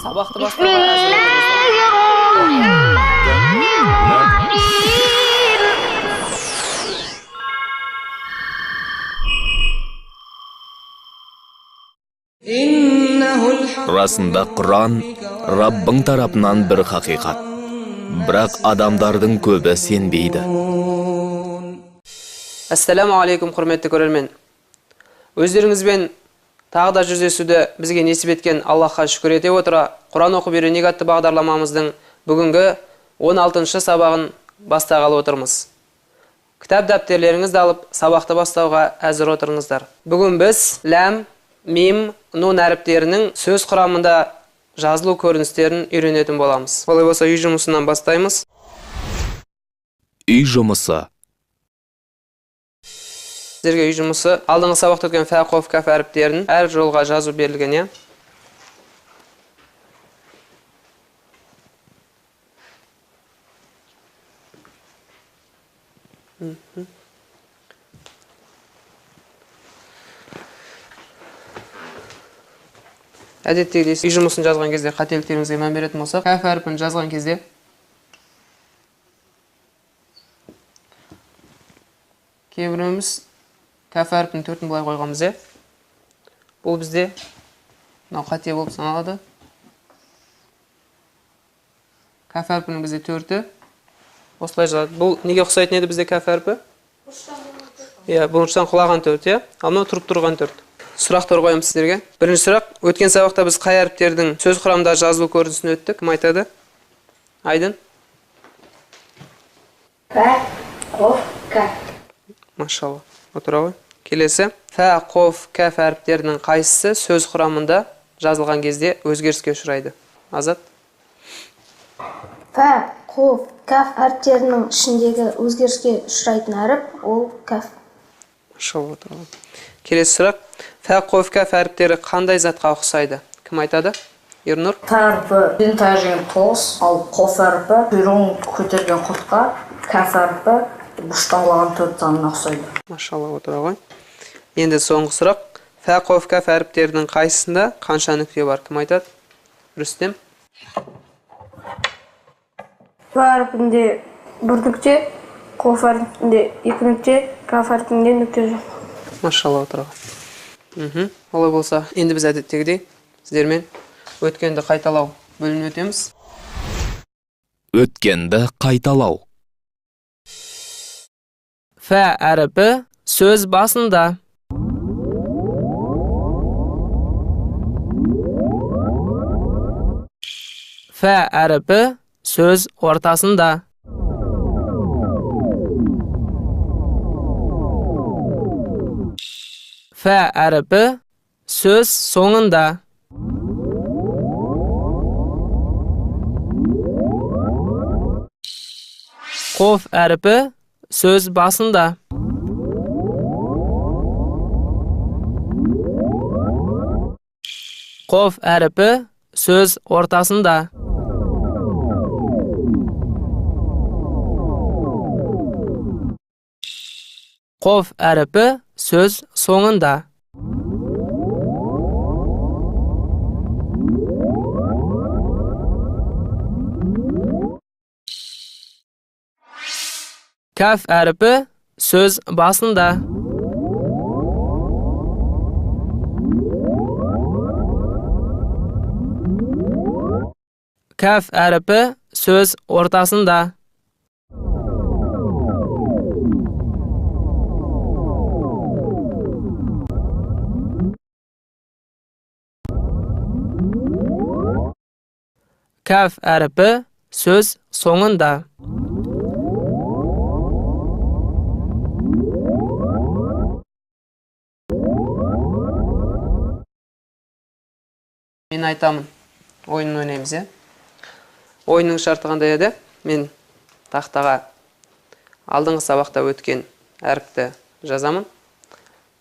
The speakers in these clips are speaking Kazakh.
Сабақты бастауға әзір отырыңыздар. Расында Құран Раббың тарапынан бір хақиқат. Бірақ адамдардың көбі сенбейді. Ассаламу алейкум, құрметті көрермен. Өздеріңізбен тағы да жүздесуді бізге несіп еткен Аллахқа шүкір ете отыра, Құран оқып үйренейік атты бағдарламамыздың бүгінгі 16-шы сабағын бастағалы отырмыз. Кітап дәптерлеріңізді алып, сабақты бастауға әзір отырыңыздар. Бүгін біз ләм, мим, нун әріптерінің сөз құрамында жазылу көріністерін үйренетін боламыз. Олай болса, үй жұмысынан бастаймыз. Үй жұмысы. Сіздерге үй жұмысы алдыңғы сабақта өткен фә, қоф, кәф әріптерін әр жолға жазу берілген, Әдеттегідей, үй жұмысын жазған кезде қателіктеріңізге мән беретін болсақ, кәф әріпін жазған кезде кейбіреуіміз кәф әріпін төртін былай қойғанбыз, бұл бізде қате болып саналады. Кәф әріпінің бізде төрті осылай жазады. Бұл неге ұқсайтын еді бізде кәф әріпі? Бұрыштан құлаған төрт, ал мынау тұрып тұрған төрт. Сұрақтар қоямыз сіздерге. Бірінші сұрақ, өткен сабақта біз қай әріптердің сөз құрамында жазылу көрінісін өттік? Кім айтады? Айдын? Фә, қоф, кәф. Машалла. Отыра ғой. Келесі. Фә, қоф, кәф әріптерінің қайсысы сөз құрамында жазылған кезде өзгеріске ұшырайды? Азат? Фә, қоф, кәф әріптерінің ішіндегі өзгеріске ұшырайтын әріп ол кәф. Машалла, отыра ғой. Келесі сұрақ. Фә, қоф, кәф әріптері қандай затқа ұқсайды? Кім айтады? Ернұр? Фә әріпі бен тайжыген тоғыз, ал қоф әріпі құйрығын көтерген құртқа, кәф әріпі бұштанлаған төрт санына ұқсайды. Машалла, отыра ғой. Енді соңғы сұрақ. Фә, қоф, кәф әріптерінің қайсысында қанша нүкте бар? Кім айтады? Рүстем? Фә әріпінде бір нүкте, қоф әріпінде екі нүкте, кәф әріпінде нүкте жоқ. Машалла, отыра ғой. Олай болса, енді біз әдеттегідей сіздермен өткенді қайталау бөлімін өтеміз. Өткенді қайталау. Фә әріпі сөз басында. Фә әріпі сөз ортасында. Фә әріпі сөз соңында. Қоф әріпі сөз басында. Қоф әріпі сөз ортасында. Қоф әріпі сөз соңында. Кәф әріпі сөз басында. Кәф әріпі сөз ортасында. Кәф әріпі сөз соңында. Мен айтамын, ойынын ойнаймыз, Ойынның шарты қандай еді? Мен тақтаға алдыңғы сабақта өткен әріпті жазамын.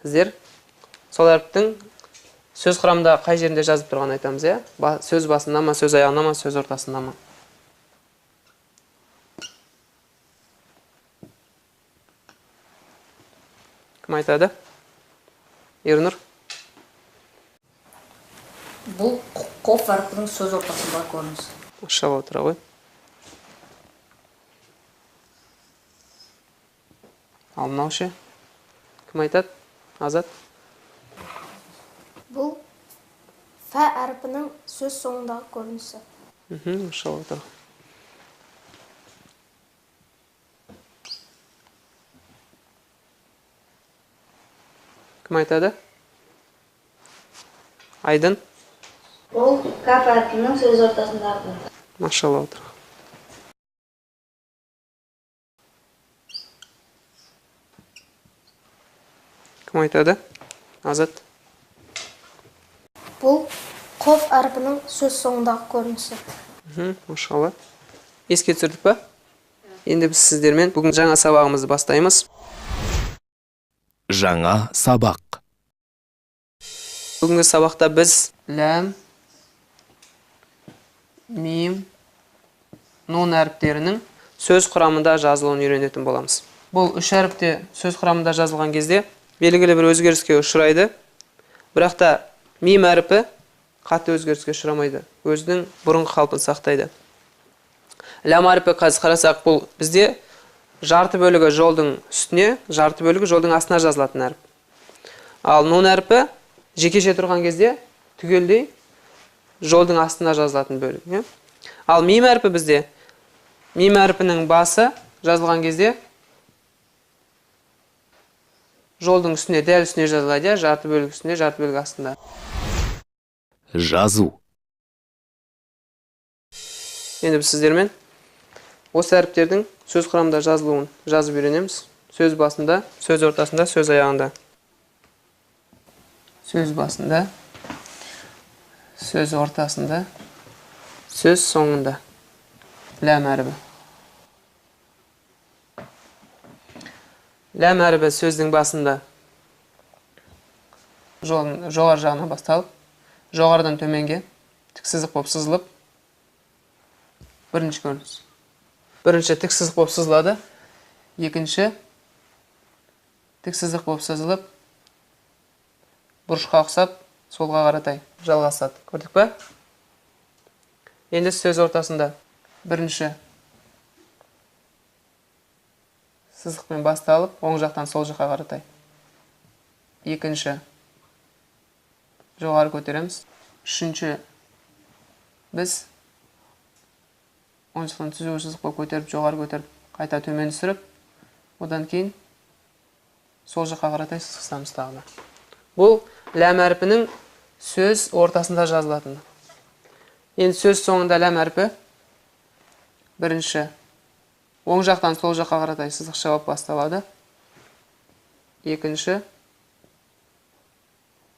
Сіздер сол әріптің сөз құрамында қай жерінде жазып тұрған айтамыз, Сөз басында ма, сөз аяғында ма, сөз ортасында ма? Кім айтады? Ернұр? Бұл қоф әрпінің сөз ортасындағы көрінісі. Машалла отыра ғой. Ал мынау ше? Кім айтады? Азат? Бұл фә әрпінің сөз соңындағы көрінісі. Машалла отыра. Кім айтады? Айдын? Ол каф әрпінің сөз ортасындағы. Машалла отыра. Кім айтады? Азат? Бұл қоф әрпінің сөз соңындағы көрінісі. Машалла. Еске түсірдік па? Енді біз сіздермен бүгін жаңа сабағымызды бастаймыз. Жаңа сабақ. Бүгінгі сабақта біз ләм, мим, нун әріптерінің сөз құрамында жазылуын үйренетін боламыз. Бұл үш әріпте сөз құрамында жазылған кезде белгілі бір өзгеріске ұшырайды. Бірақ та мим әріпі қатты өзгеріске ұшырамайды. Өзінің бұрынғы қалпын сақтайды. Ләм әріпі қазір қарасақ, бұл бізде жарты бөлігі жолдың үстіне, жарты бөлігі жолдың астына жазылатын әріп. Ал нун әріпі жекеше тұрған кезде түгелдей жолдың астына жазылатын бөлік. Ал мим әріпі бізде мим әріпінің басы жазылған кезде жолдың үстіне, дәл үстіне жазылады, жарты бөлік үстіне, жарты бөлік астында. Жазу. Енді біз сіздермен осы әріптердің сөз құрамында жазылуын жазып үйренеміз. Сөз басында, сөз ортасында, сөз аяғында. Сөз басында, сөз ортасында, сөз соңында. Ләм әрібі. Ләм әрібі сөздің басында жоғар жағына басталып, жоғарыдан төменге тік сызық болып сызылып, бірінші көрініс. Бірінші тік сызық болып сызылады, екінші тік сызық болып сызылып, бұрышқа ұқсап, солға қаратай жалғасады. Көрдік пе? Енді сөз ортасында бірінші сызықпен басталып, оң жақтан сол жаққа қаратай. Екінші жоғары көтереміз. Үшінші біз оң жақтан түзу сызықпен көтеріп, жоғары көтеріп, қайта төмен түсіріп, одан кейін сол жаққа қаратай сызықсамыз тағы. Бұл ләм әріпінің сөз ортасында жазылатын. Енді сөз соңында ләм әріпі бірінші оң жақтан сол жаққа қаратай сызықша болып басталады. Екінші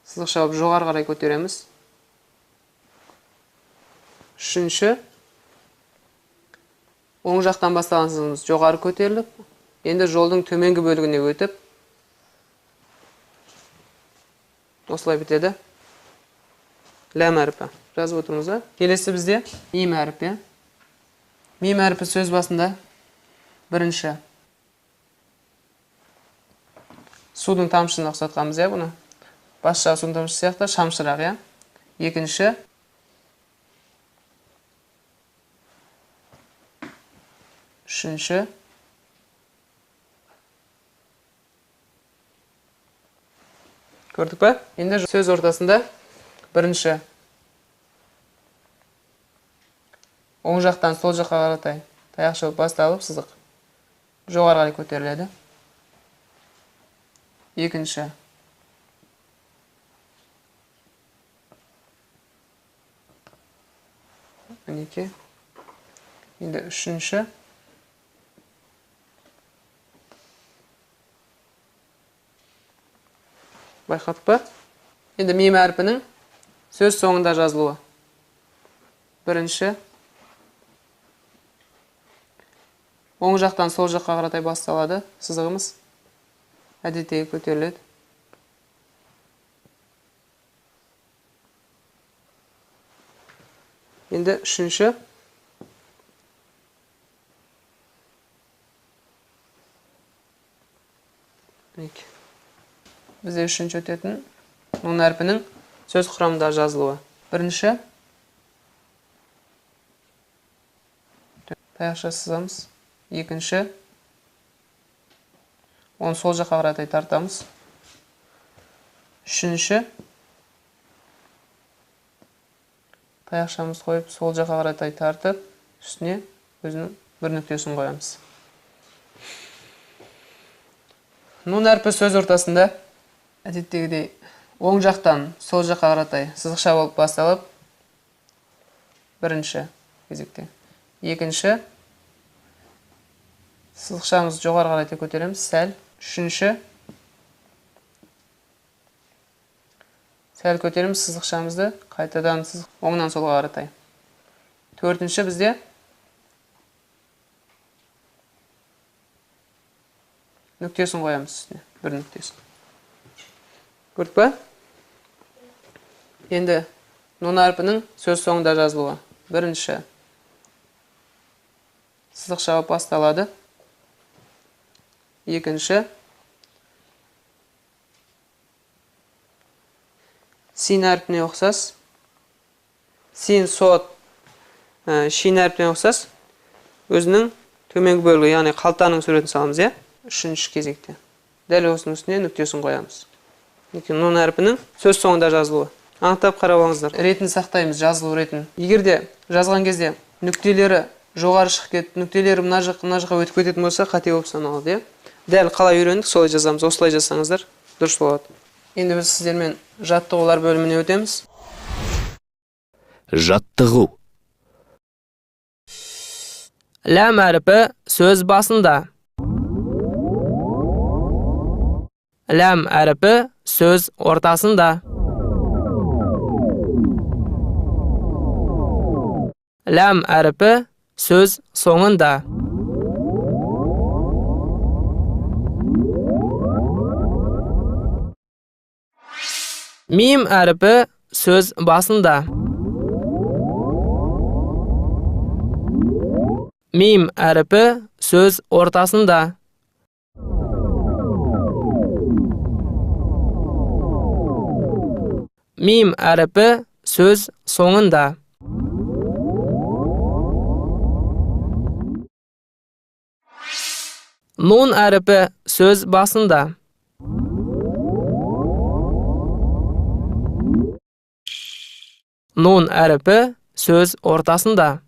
сызықша болып жоғары қарай көтереміз. Үшінші оң жақтан басталған сызығымыз жоғары көтеріліп, енді жолдың төменгі бөлігіне өтіп, осылай бітеді. Ләм әріпі. Жазып отырмыз ба? Келесі бізде мим әріпі. Мим әріпі сөз басында бірінші судың тамшыны ұқсатқанбыз, бұны. Бас жағы судың тамшысы сияқты шамшырақ. Екінші үшінші көрдік пе? Енді сөз ортасында бірінші оң жақтан сол жаққа қаратай таяқша басталып сызық жоғары қарай көтеріледі. Екінші мінеке. Енді үшінші байқадық па? Енді мим әрпінің сөз соңында жазылуы. Бірінші оң жақтан сол жаққа қаратай басталады сызығымыз. Әдеттегі көтеріледі. Енді үшінші бізде үшінші өтетін нун әрпінің сөз құрамында жазылуы. Бірінші. Таяқша сызамыз. Екінші. Оны сол жаққа қаратай тартамыз. Үшінші. Таяқшамыз қойып, сол жаққа қаратай тартып, үстіне өзінің бір нүктесін қоямыз. Нун әрпі сөз ортасында әдеттегідей оң жақтан сол жаққа қаратай сызықша болып басталып, бірінші кезекте. Екінші, сызықшамыз жоғары қаратай көтереміз, сәл. Үшінші, сәл көтеріміз сызықшамызды, қайтадан оңнан солға қаратай. Төртінші бізде нүктесін қоямыз үстіне, бір нүктесін. Көрдік па? Енді нун әрпінің сөз соңында жазылуы. Бірінші, сызықша болып басталады. Екінші, син әрпіне ұқсас. Син, сот, шин әрпіне ұқсас. Өзінің төменгі бөлігі, яғни қалтаның суретін саламыз, е? Үшінші кезекте. Дәл осының үстіне нүктесін қоямыз. Нун әрпінің сөз соңында жазылуы. Анықтап қарап алыңыздар. Ретін сақтаймыз, жазылу ретін. Егерде жазған кезде нүктелері жоғары шығып кетіп, нүктелері мына жаққа өтіп кететін болса, қате болып саналады, е? Дәл қалай үйрендік, солай жазамыз. Осылай жазсаңыздар, дұрыс болады. Енді біз сіздермен жаттығулар бөліміне өтеміз. Жаттығу. Ләм әрпі сөз басында. Ләм әрпі сөз ортасында. Ләм әрпі сөз соңында. Мим әрпі сөз басында. Мим әрпі сөз ортасында. Мим әрпі сөз соңында. Нун әрпі сөз басында. Нун әрпі сөз ортасында.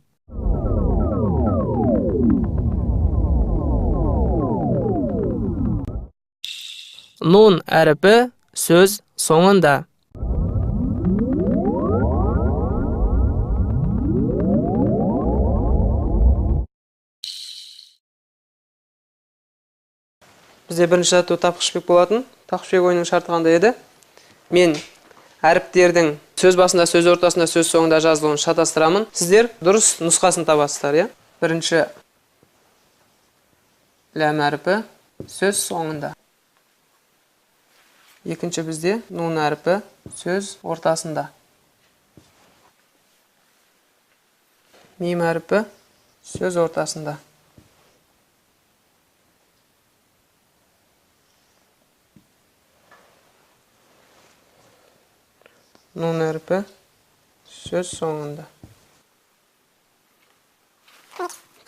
Нун әрпі сөз соңында. Бізде бірінші жаттығу тапқышбек болатын. Тапқышбек ойының шарты қандай еді? Мен әріптердің сөз басында, сөз ортасында, сөз соңында жазылуын шатастырамын. Сіздер дұрыс нұсқасын табасыздар, е? Бірінші ләм әрпі сөз соңында. Екінші бізде нун әрпі сөз ортасында. Мим әрпі сөз ортасында. Нун әрпі сөз соңында.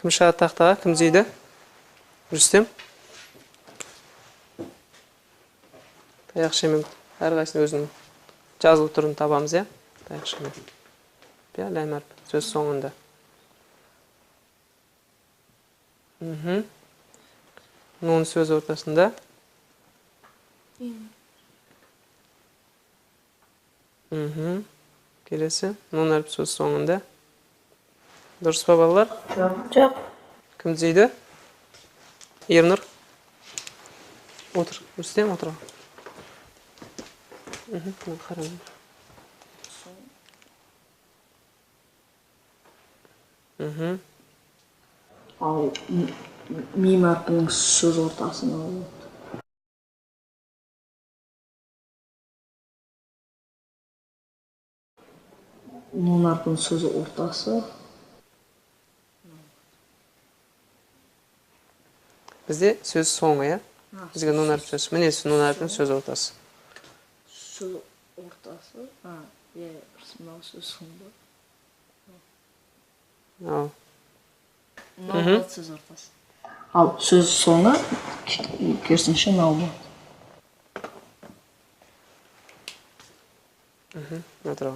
Кім шығады тақтаға? Кім зейді? Рүстем? Таяқшамен әрқайсының өзінің жазылу түрін табамыз, е? Таяқшамен. Ләм әрпі сөз соңында. Нун сөз ортасында. Келесі. Нун әрпі сөз соңында. Дұрыс па, балалар? Жоқ. Кім дейді? Ернұр. Отыр. Рүстем, отыр. Қарам. Ал мим әрпінің сөз ортасында болады. Нун әрпінің сөз ортасы. Бізде сөз соңы, е? Бізге нун әрпі сөз. Міне нун әрпінің сөз ортасы. Сөз ортасы. Мынау сөз соңында. Ал. Мынау сөз ортасы. Ал сөз соңы керісінше мынау болады. Отыра.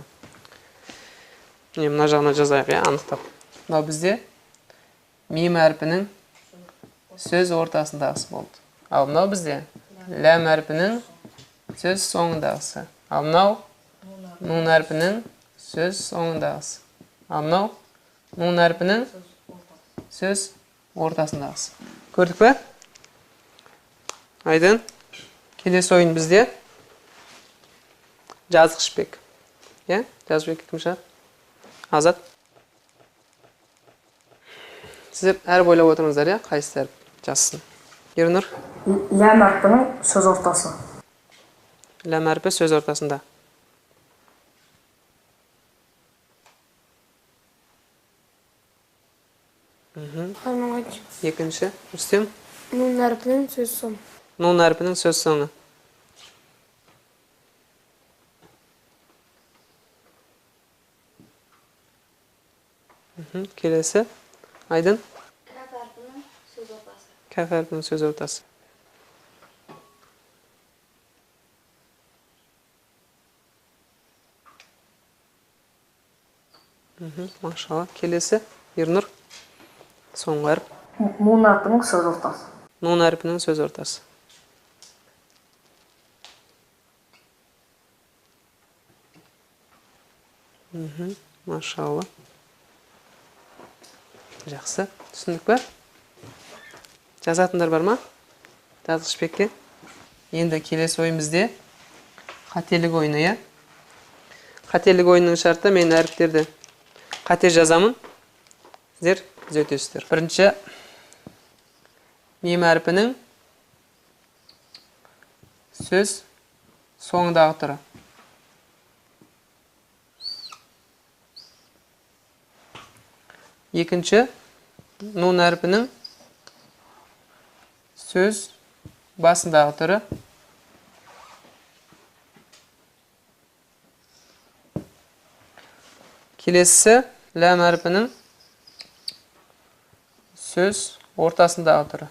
Мына жағына жазайық, анықтап. Мынау бізде мим әрпінің сөз ортасындағысы болды. Ал мынау бізде ләм әрпінің сөз соңындағысы. Ал мынау нун әрпінің сөз соңындағысы. Ал мынау нун әрпінің сөз ортасындағысы. Көрдік пе? Айдын. Келесі ойын бізде жазғышбек. Жазғышбек кім шығар? Азат. Сіздер әріп ойлап отырыңыздар, қайсысы әріп жазсын? Ернұр. Ләм әрпінің сөз ортасы. Ләм әрпі сөз ортасында. Екінші. Рүстем. Нун әрпінің сөз соңы. Нун әрпінің сөз соңы. Келесі. Айдын. Каф әрпінің сөз ортасы. Каф әрпінің сөз ортасы. Машалла. Келесі. Ернұр. Соңғы әріп. Нун әрпінің сөз ортасы. Нун әрпінің сөз ортасы. Машалла. Жақсы. Түсіндік пе? Жазатындар бар ма? Жазғышбекке. Енді келесі ойымызде қателік ойыны, Қателік ойынның шарты мен әріптерді қате жазамын. Сіздер түзетесіздер. Бірінші мим әрпінің сөз соңындағы түрі. Екінші нун әрпінің сөз басындағы түрі. Келесі ләм әрпінің сөз ортасындағы түрі.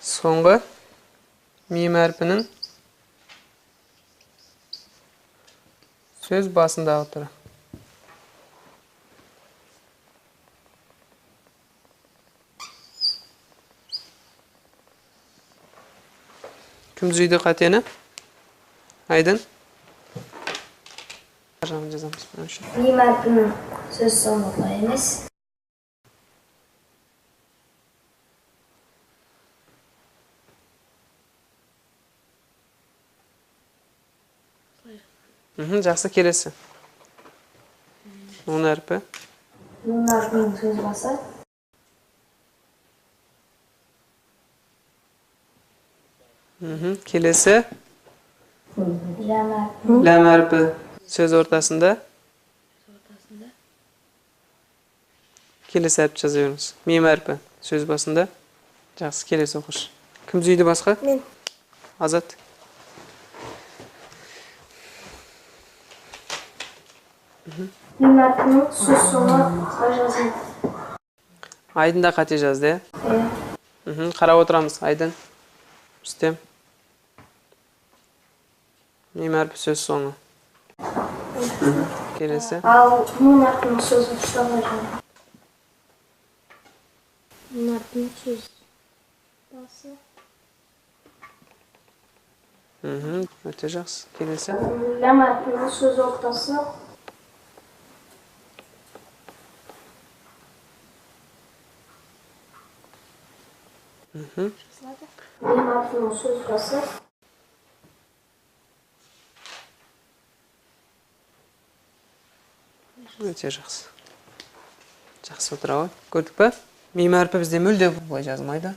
Соңғы мим әрпінің сөз басындағы түрі. Кім түзейді қатені? Айдын. Жағын жазамыз. Мим әрпінің сөз соңы былай емес. Жақсы, келесі. Нун әрпі. Нун әрпінің сөз басы. Келесі. Ләм әрпі. Ләм әрпі сөз ортасында. Келесі әріп жаза беріңіз. Мим әрпі сөз басында. Жақсы, келесі оқыш. Кім түзейді басқа? Мен. Азат. Мим әрпінің сөз соңы қалай жазылады? Айдында қате жазды, Қарап отырамыз, Айдын. Рүстем. Мим әрпі сөз соңы. Келесі. Ал нун әрпінің сөз ұштағы жазылады. Нун әрпінің сөз басы. Өте жақсы. Келесі. Ләм әрпінің сөз ортасы. Мим әрпінің сөз басы. Өте жақсы. Жақсы отыра ғой. Көрдік пе? Мим әрпі бізде мүлде бұлай жазылмайды.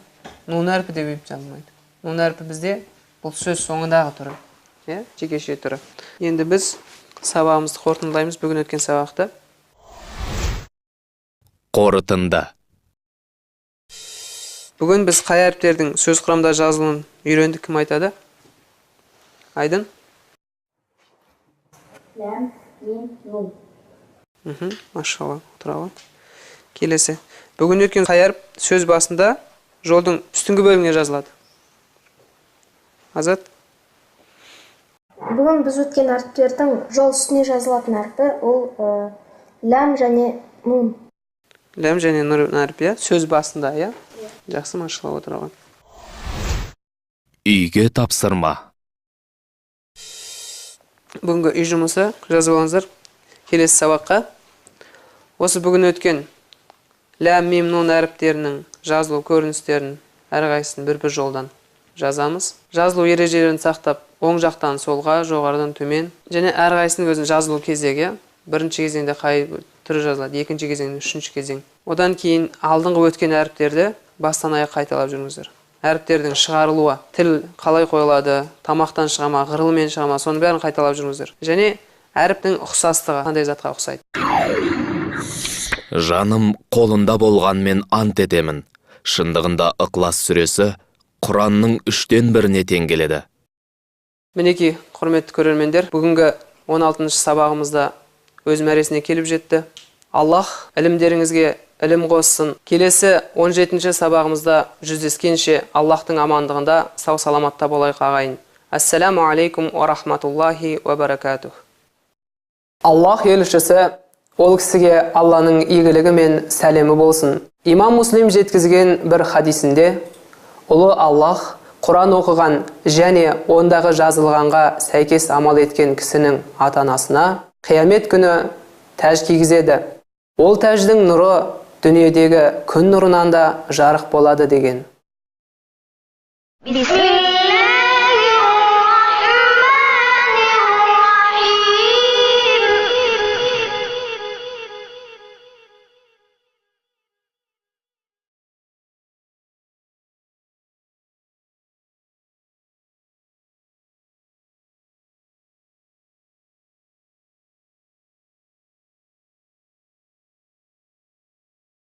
Нун әрпі де өйіп жазылмайды. Нун әрпі бізде бұл сөз соңындағы түрі. Жекеше түрі. Енді біз сабағымызды қорытындылаймыз, бүгін өткен сабақты. Қорытынды. Бүгін біз қай әріптердің сөз құрамда жазылуын үйрендік, кім айтады? Айдын? Ләм, мим, нун. Машалла, отыра ғой. Келесі. Бүгін өткен қай әріп сөз басында жолдың үстіңгі бөлігіне жазылады? Азат? Бүгін біз өткен әріптердің жол үстіне жазылатын әрпі ол ләм және нун. Ләм және нун әрпі, сөз басында, иә? Жақсы, машалла, отыра ғой. Үйге тапсырма. Бүгінгі үй жұмысы жазып алыңыздар. Келесі сабаққа. Осы бүгін өткен ләм, мим, нун әріптерінің жазылу көріністерін әрқайсысын бір жолдан жазамыз. Жазылу ережелерін сақтап, оң жақтан солға, жоғарыдан төмен, және әрқайсының өзін жазылу кезегі, бірінші кезеңде қай түрі жазылады, екінші кезеңде, үшінші кезең. Одан кейін алдыңғы өткен әріптерді бастан аяқ қайталап жүріңіздер. Әріптердің шығарылуы, тіл қалай қойылады, тамақтан шығама, ғырылмен шығама, соның бәрін қайталап жүріңіздер. Және әріптің ұқсастығы қандай затқа ұқсайды. Жаным қолында болғанмен ант етемін. Шындығында Ықылас сүресі Құранның 1/3-іне тең келеді. Мінекей, құрметті көрермендер, бүгінгі 16-шы сабағымызда өз мәресіне келіп жетті. Аллах ілімдеріңізге ілім қоссын. Келесі 17-ші сабағымызда жүздескенше Аллахтың амандығында сау саламатта болайық ағайын. Ассаламу алейкум ва рахматуллахи ва баракатух. Аллах елшісі ол кісіге Алланың игілігі мен сәлемі болсын. Имам Муслим жеткізген бір хадисінде ұлы Аллах Құран оқыған және ондағы жазылғанға сәйкес амал еткен кісінің ата-анасына қиямет күні тәж кигізеді. Ол тәждің нұры дүниедегі күн нұрынан да жарық болады деген.